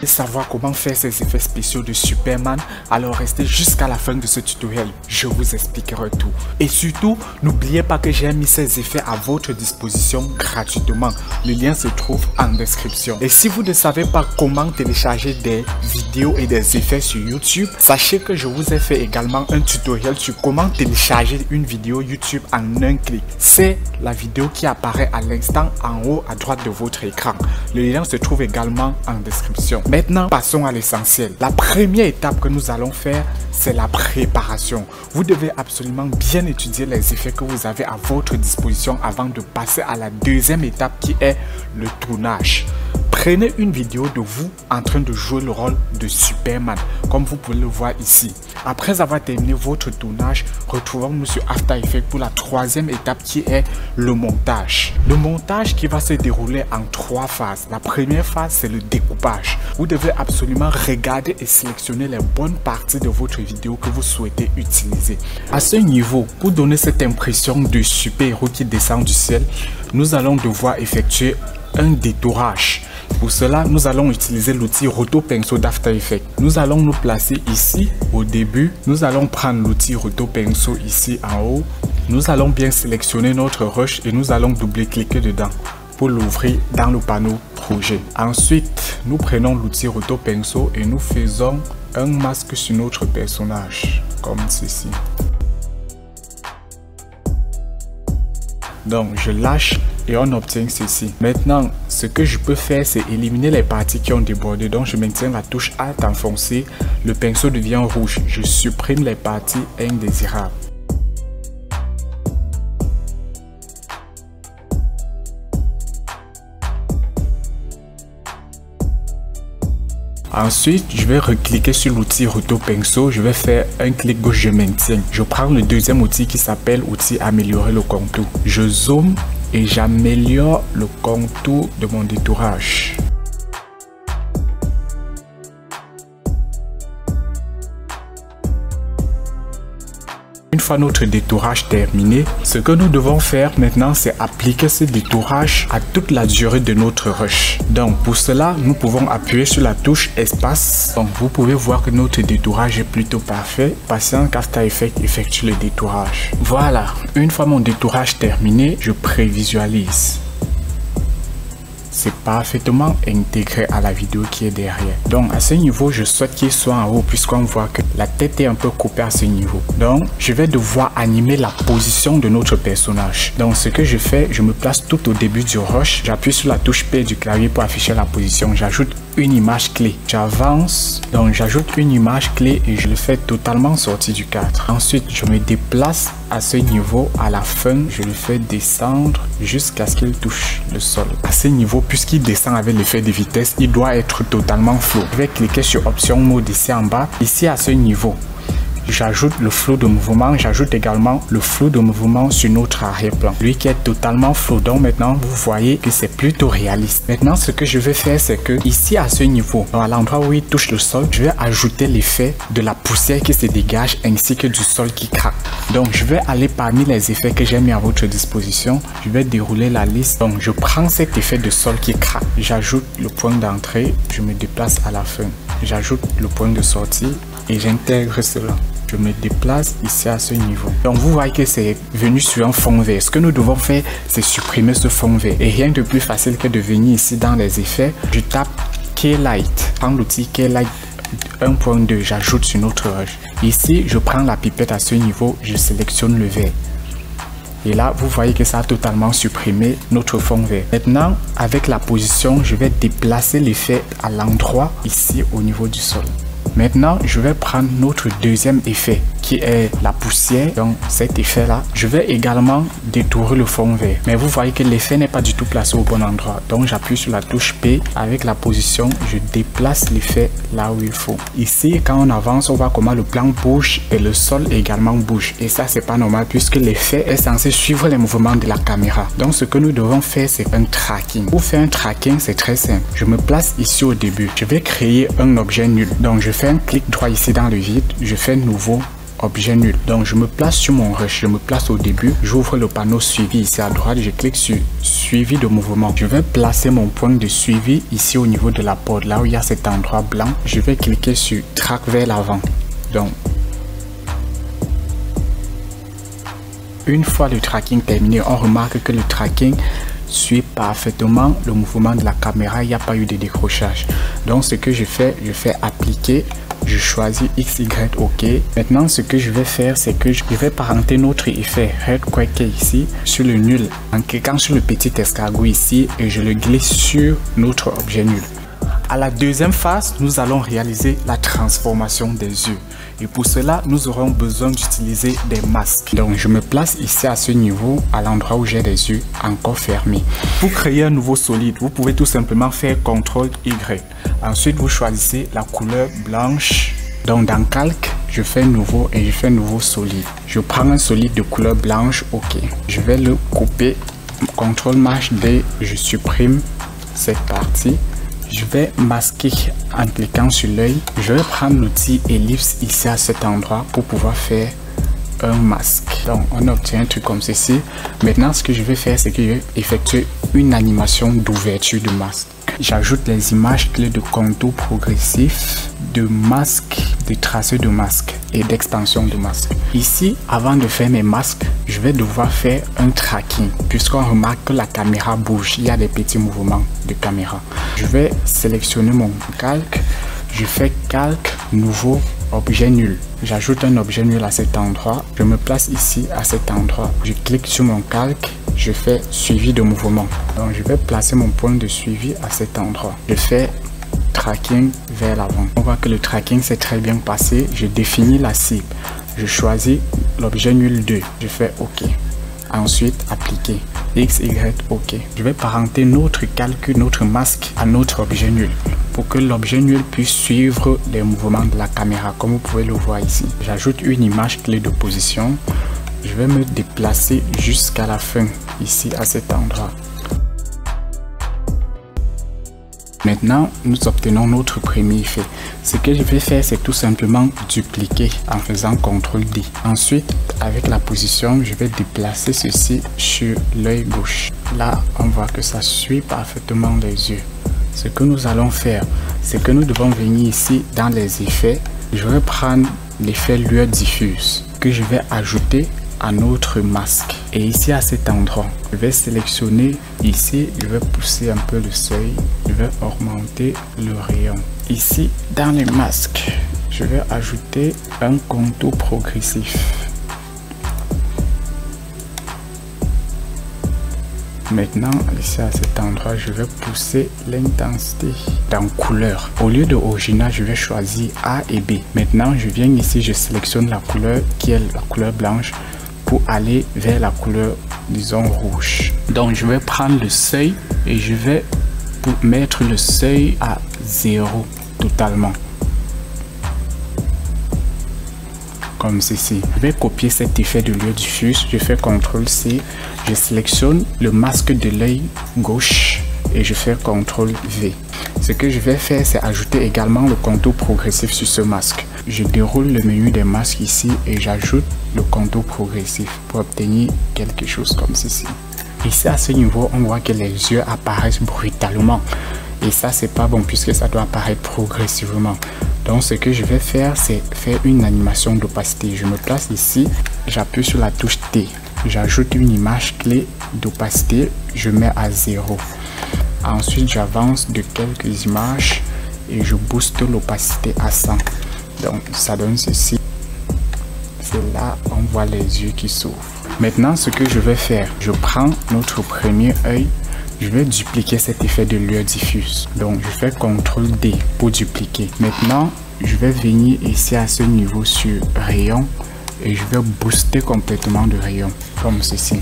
Et savoir comment faire ces effets spéciaux de Superman, alors restez jusqu'à la fin de ce tutoriel, je vous expliquerai tout. Et surtout, n'oubliez pas que j'ai mis ces effets à votre disposition gratuitement, le lien se trouve en description. Et si vous ne savez pas comment télécharger des vidéos et des effets sur YouTube, sachez que je vous ai fait également un tutoriel sur comment télécharger une vidéo YouTube en un clic. C'est la vidéo qui apparaît à l'instant en haut à droite de votre écran. Le lien se trouve également en description. Maintenant, passons à l'essentiel. La première étape que nous allons faire, c'est la préparation. Vous devez absolument bien étudier les effets que vous avez à votre disposition avant de passer à la deuxième étape qui est le tournage. Prenez une vidéo de vous en train de jouer le rôle de Superman, comme vous pouvez le voir ici. Après avoir terminé votre tournage, retrouvons-nous sur After Effects pour la troisième étape qui est le montage. Le montage qui va se dérouler en 3 phases. La première phase, c'est le découpage. Vous devez absolument regarder et sélectionner les bonnes parties de votre vidéo que vous souhaitez utiliser. À ce niveau, pour donner cette impression de super-héros qui descend du ciel, nous allons devoir effectuer un détourage. Pour cela, nous allons utiliser l'outil Roto Pinceau d'After Effects. Nous allons nous placer ici au début. Nous allons prendre l'outil Roto Pinceau ici en haut. Nous allons bien sélectionner notre rush et nous allons double-cliquer dedans pour l'ouvrir dans le panneau projet. Ensuite, nous prenons l'outil Roto Pinceau et nous faisons un masque sur notre personnage, comme ceci. Donc, je lâche et on obtient ceci. Maintenant, ce que je peux faire, c'est éliminer les parties qui ont débordé. Donc, je maintiens la touche Alt enfoncée. Le pinceau devient rouge. Je supprime les parties indésirables. Ensuite, je vais recliquer sur l'outil Roto Pinceau. Je vais faire un clic gauche, je maintiens. Je prends le deuxième outil qui s'appelle outil Améliorer le contour. Je zoome et j'améliore le contour de mon détourage. Une fois notre détourage terminé, ce que nous devons faire maintenant, c'est appliquer ce détourage à toute la durée de notre rush. Donc pour cela, nous pouvons appuyer sur la touche espace. Donc vous pouvez voir que notre détourage est plutôt parfait. Patient qu'After Effects effectue le détourage. Voilà, une fois mon détourage terminé, je prévisualise. C'est parfaitement intégré à la vidéo qui est derrière. Donc à ce niveau, je souhaite qu'il soit en haut puisqu'on voit que la tête est un peu coupée à ce niveau. Donc je vais devoir animer la position de notre personnage. Donc ce que je fais, je me place tout au début du rush. J'appuie sur la touche P du clavier pour afficher la position. J'ajoute une image clé. J'avance. Donc j'ajoute une image clé et je le fais totalement sortir du cadre. Ensuite, je me déplace à ce niveau. À la fin, je le fais descendre jusqu'à ce qu'il touche le sol. À ce niveau, puisqu'il descend avec l'effet de vitesse, il doit être totalement flou. Je vais cliquer sur option mode ici en bas. Ici à ce niveau, j'ajoute le flou de mouvement, j'ajoute également le flou de mouvement sur notre arrière-plan. Lui qui est totalement flou. Donc maintenant, vous voyez que c'est plutôt réaliste. Maintenant, ce que je vais faire, c'est que ici à ce niveau, à l'endroit où il touche le sol, je vais ajouter l'effet de la poussière qui se dégage ainsi que du sol qui craque. Donc je vais aller parmi les effets que j'ai mis à votre disposition. Je vais dérouler la liste. Donc je prends cet effet de sol qui craque. J'ajoute le point d'entrée. Je me déplace à la fin. J'ajoute le point de sortie et j'intègre cela. Je me déplace ici à ce niveau. Donc vous voyez que c'est venu sur un fond vert. Ce que nous devons faire, c'est supprimer ce fond vert. Et rien de plus facile que de venir ici dans les effets. Je tape Keylight. Prends l'outil Keylight 1.2. J'ajoute sur notre rush. Ici, je prends la pipette à ce niveau. Je sélectionne le vert. Et là, vous voyez que ça a totalement supprimé notre fond vert. Maintenant, avec la position, je vais déplacer l'effet à l'endroit ici au niveau du sol. Maintenant, je vais prendre notre deuxième effet qui est la poussière. Donc cet effet là, je vais également détourer le fond vert. Mais vous voyez que l'effet n'est pas du tout placé au bon endroit. Donc j'appuie sur la touche P. Avec la position, je déplace l'effet là où il faut. Ici, quand on avance, on voit comment le plan bouge et le sol également bouge. Et ça, c'est pas normal puisque l'effet est censé suivre les mouvements de la caméra. Donc ce que nous devons faire, c'est un tracking. Pour faire un tracking, c'est très simple. Je me place ici au début. Je vais créer un objet nul. Donc je fais un clic droit ici dans le vide. Je fais nouveau. objet nul. Donc je me place sur mon rush, je me place au début, j'ouvre le panneau suivi ici à droite, je clique sur suivi de mouvement. Je vais placer mon point de suivi ici au niveau de la porte, là où il y a cet endroit blanc. Je vais cliquer sur track vers l'avant. Donc une fois le tracking terminé, on remarque que le tracking suit parfaitement le mouvement de la caméra, il n'y a pas eu de décrochage. Donc ce que je fais appliquer, je choisis XY OK. Maintenant ce que je vais faire, c'est que je vais parenter notre effet Earthquake ici sur le nul en cliquant sur le petit escargot ici et je le glisse sur notre objet nul. À la deuxième phase, nous allons réaliser la transformation des yeux. Et pour cela, nous aurons besoin d'utiliser des masques. Donc, je me place ici à ce niveau, à l'endroit où j'ai les yeux encore fermés. Pour créer un nouveau solide, vous pouvez tout simplement faire CTRL-Y. Ensuite, vous choisissez la couleur blanche. Donc, dans Calque, je fais nouveau et je fais nouveau solide. Je prends un solide de couleur blanche, OK. Je vais le couper. CTRL-D, je supprime cette partie. Je vais masquer en cliquant sur l'œil. Je vais prendre l'outil ellipse ici à cet endroit pour pouvoir faire un masque. Donc on obtient un truc comme ceci. Maintenant ce que je vais faire, c'est que je vais effectuer une animation d'ouverture de masque. J'ajoute les images clés de contour progressif, de masque, de tracé de masque et d'extension de masque. Ici, avant de faire mes masques, je vais devoir faire un tracking puisqu'on remarque que la caméra bouge. Il y a des petits mouvements de caméra. Je vais sélectionner mon calque. Je fais calque, nouveau, objet nul. J'ajoute un objet nul à cet endroit. Je me place ici à cet endroit. Je clique sur mon calque. Je fais suivi de mouvement. Donc je vais placer mon point de suivi à cet endroit. Je fais tracking vers l'avant. On voit que le tracking s'est très bien passé. Je définis la cible. Je choisis l'objet nul 2. Je fais OK. Ensuite, appliquer. X, Y, OK. Je vais parenter notre calque, notre masque à notre objet nul pour que l'objet nul puisse suivre les mouvements de la caméra comme vous pouvez le voir ici. J'ajoute une image clé de position. Je vais me déplacer jusqu'à la fin, ici à cet endroit. Maintenant, nous obtenons notre premier effet. Ce que je vais faire, c'est tout simplement dupliquer en faisant CTRL-D. Ensuite, avec la position, je vais déplacer ceci sur l'œil gauche. Là, on voit que ça suit parfaitement les yeux. Ce que nous allons faire, c'est que nous devons venir ici dans les effets. Je vais prendre l'effet lueur diffuse que je vais ajouter à notre masque. Et ici à cet endroit, je vais sélectionner ici, je vais pousser un peu le seuil, je vais augmenter le rayon. Ici, dans les masques, je vais ajouter un contour progressif. Maintenant, ici à cet endroit, je vais pousser l'intensité dans couleur. Au lieu de original, je vais choisir A et B. Maintenant, je viens ici, je sélectionne la couleur qui est la couleur blanche pour aller vers la couleur, disons, rouge. Donc, je vais prendre le seuil et je vais mettre le seuil à 0 totalement. Comme ceci. Je vais copier cet effet de lueur diffuse. Je fais CTRL-C. Je sélectionne le masque de l'œil gauche et je fais CTRL-V. Ce que je vais faire, c'est ajouter également le contour progressif sur ce masque. Je déroule le menu des masques ici et j'ajoute le contour progressif pour obtenir quelque chose comme ceci. Ici, à ce niveau, on voit que les yeux apparaissent brutalement. Et ça, c'est pas bon puisque ça doit apparaître progressivement. Donc, ce que je vais faire, c'est faire une animation d'opacité. Je me place ici, j'appuie sur la touche T. J'ajoute une image clé d'opacité, je mets à 0. Ensuite, j'avance de quelques images et je booste l'opacité à 100. Donc, ça donne ceci. C'est là, on voit les yeux qui s'ouvrent. Maintenant, ce que je vais faire, je prends notre premier œil. Je vais dupliquer cet effet de lueur diffuse. Donc, je fais CTRL-D pour dupliquer. Maintenant, je vais venir ici à ce niveau sur rayon et je vais booster complètement le rayon comme ceci.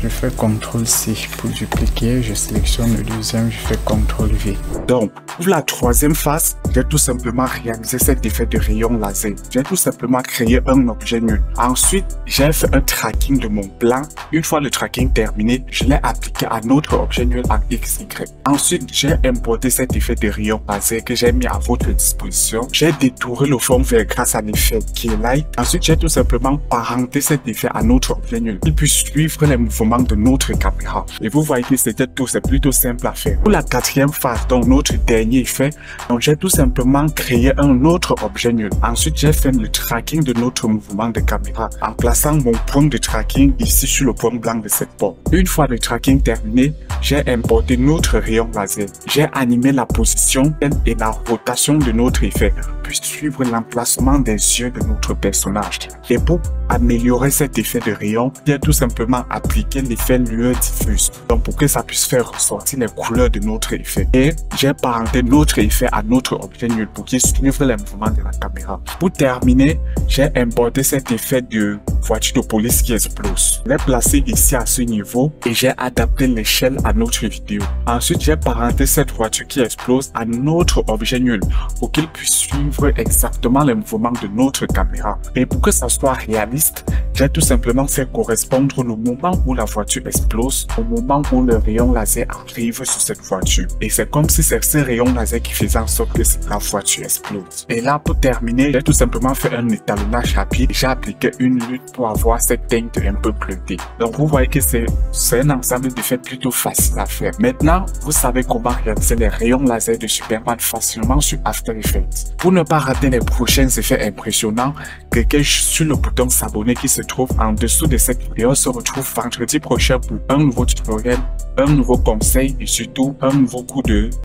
Je fais CTRL-C pour dupliquer, je sélectionne le deuxième, je fais CTRL-V. Donc, pour la troisième phase, j'ai tout simplement réalisé cet effet de rayon laser. J'ai tout simplement créé un objet nul. Ensuite, j'ai fait un tracking de mon plan. Une fois le tracking terminé, je l'ai appliqué à notre objet nul en XY. Ensuite, j'ai importé cet effet de rayon laser que j'ai mis à votre disposition. J'ai détouré le fond vert grâce à l'effet Keylight. Ensuite, j'ai tout simplement parenté cet effet à notre objet nul. Il puisse suivre les mouvements de notre caméra. Et vous voyez que c'est plutôt simple à faire. Pour la quatrième phase, donc notre dernier effet, donc j'ai tout simplement créé un autre objet nul. Ensuite, j'ai fait le tracking de notre mouvement de caméra en plaçant mon point de tracking ici sur le point blanc de cette porte. Une fois le tracking terminé, j'ai importé notre rayon laser. J'ai animé la position et la rotation de notre effet pour suivre l'emplacement des yeux de notre personnage. Et pour améliorer cet effet de rayon, j'ai tout simplement appliqué l'effet lueur diffuse. Donc pour que ça puisse faire ressortir les couleurs de notre effet. Et j'ai parenté notre effet à notre objet nul pour qu'il suive les mouvements de la caméra. Pour terminer, j'ai importé cet effet de voiture de police qui explose. Je l'ai placé ici à ce niveau et j'ai adapté l'échelle à notre vidéo. Ensuite, j'ai parenté cette voiture qui explose à notre objet nul pour qu'il puisse suivre exactement les mouvements de notre caméra. Et pour que ça soit réaliste, j'ai tout simplement fait correspondre le moment où la voiture explose au moment où le rayon laser arrive sur cette voiture. Et c'est comme si c'est ce rayon laser qui faisait en sorte que la voiture explose. Et là, pour terminer, j'ai tout simplement fait un étalonnage rapide. J'ai appliqué une lutte pour avoir cette teinte un peu bleutée. Donc vous voyez que c'est un ensemble d'effets plutôt facile à faire. Maintenant, vous savez comment réaliser les rayons laser de Superman facilement sur After Effects. Pour ne pas rater les prochains effets impressionnants, cliquez sur le bouton s'abonner qui se trouve en dessous de cette vidéo. On se retrouve vendredi prochain pour un nouveau tutoriel, un nouveau conseil et surtout un nouveau coup de